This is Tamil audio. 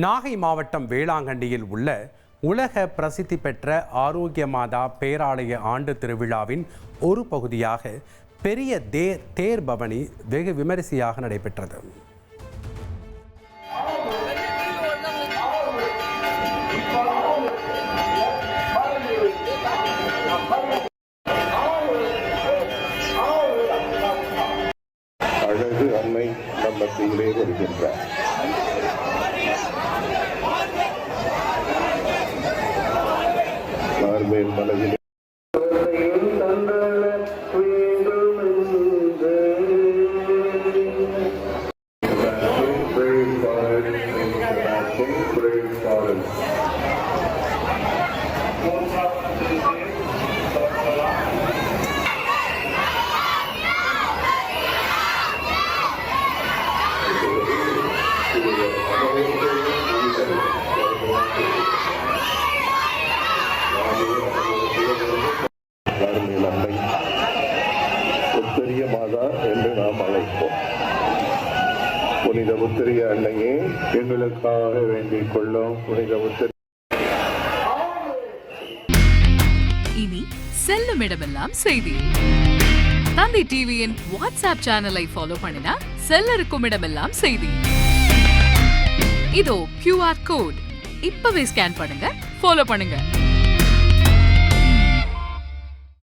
நாகை மாவட்டம் வேளாங்கண்ணியில் உள்ள உலக பிரசித்தி பெற்ற ஆரோக்கிய மாதா பேராலய ஆண்டு திருவிழாவின் ஒரு பகுதியாக பெரிய தேர் பவனி வெகு விமரிசையாக நடைபெற்றது. அழகு அன்னை நம் மத்தியிலே வருகின்றார். மேல் மனதில் உத்தரிய மாதா என்று நாம் அழைப்போம். புனித உத்தரிய அன்னையே எங்களுக்காக வேண்டிக் கொள்ளும். புனித உத்தரிய. இனி செல்லும் இடமெல்லாம் செய்தி. தந்தை டிவியின் வாட்ஸ்அப் சேனலை ஃபாலோ பண்ணினா செல்ல இருக்கும் இடமெல்லாம் செய்தி. இதோ QR கோட் இப்பவே ஸ்கேன் பண்ணுங்க, ஃபாலோ பண்ணுங்க.